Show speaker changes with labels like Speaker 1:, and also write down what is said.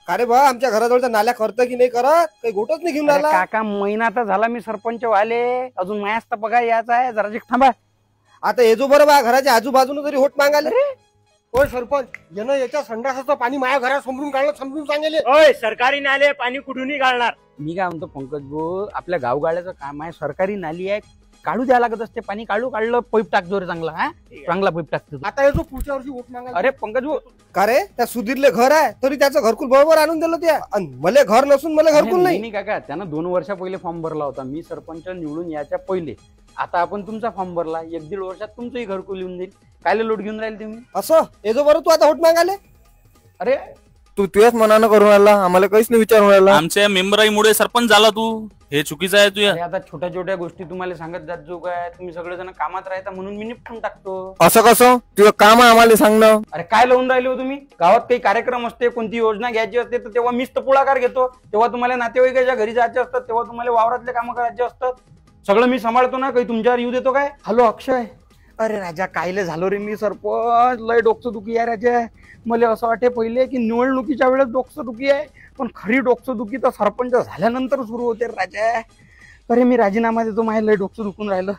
Speaker 1: अरे बा आमच्या घराजवळच्या नाल्या करतं की नाही करत, काही गोटच नाही घेऊन
Speaker 2: अरे
Speaker 1: आला.
Speaker 2: काका महिना तर झाला मी सरपंच व्हाले, अजून मायाच तर पगार यायचा आहे. जरा थांबा.
Speaker 1: आता येजो बरं बा घराच्या आजूबाजून तरी होट मागाले. होय सरपंच, यानं याच्या संडासाचं पाणी माझ्या घरात समजून काढलं, समजून सांगेले.
Speaker 3: होय सरकारी नाले पाणी कुठूनही घालणार.
Speaker 2: मी काय म्हणतो पंकज भाऊ, आपल्या गावगाड्याचं काम आहे, सरकारी नाली आहे, काढू द्यायला लागत असते पाणी. काढलं पैप टाकतो रे चांगला. हा चांगला पैप टाकतो.
Speaker 1: आता येतो पुढच्या वर्षी वोट मागायला.
Speaker 2: अरे पंकज भाऊ,
Speaker 1: का रे त्या सुधीरले घर आहे तरी त्याचं घरकुल बरोबर आणून दिलं त्या, आणि मला घर नसून मला घरकुल नाही.
Speaker 2: नाही काका, त्यानं 2 वर्षा पहिले फॉर्म भरला होता. मी सरपंच निवडून याच्या पहिले. आता आपण तुमचा फॉर्म भरला, 1-1.5 वर्षात तुमचंही घरकुल येऊन जाईल. कायले लोट घेऊन राहील तुम्ही?
Speaker 1: असं येजो बरं तू आता होट मागाले.
Speaker 2: अरे
Speaker 4: तू तुझ्याच मनानं करून राहिला, आम्हाला काहीच नाही विचारून राहिला.
Speaker 5: आमच्या मेंबराईमुळे सरपंच झाला तू, हे चुकीचं आहे तुझ्या.
Speaker 2: अरे आता छोट्या छोट्या गोष्टी तुम्हाला सांगत जात जो काय, तुम्ही सगळेजण कामात राहता म्हणून मी निपटून टाकतो.
Speaker 4: असं कसं? तुझं काम आहे आम्हाला सांगणं.
Speaker 2: अरे काय लावून राहिले हो तुम्ही? गावात काही कार्यक्रम असते, कोणती योजना घ्यायची असते, तर तेव्हा मीच तर पुढाकार घेतो. तेव्हा तुम्हाला नातेवाईकाच्या घरी जायचे असतात, तेव्हा तुम्हाला वावरातले कामं करायचे असतात. सगळं मी सांभाळतो ना, काही तुमच्यावर येऊ देतो काय? हॅलो अक्षय. अरे राजा कायले झालो रे मी सरपंच, लय डोकं दुखी आहे राजा. मला असं वाटे पहिले की निवडणुकीच्या वेळेस डोकं दुखी आहे, पण खरी डोकं दुखी तर सरपंच झाल्यानंतर सुरू होते राजा. अरे मी राजीनामा देतो, माझ्या लय डोकं दुखून राहिलं.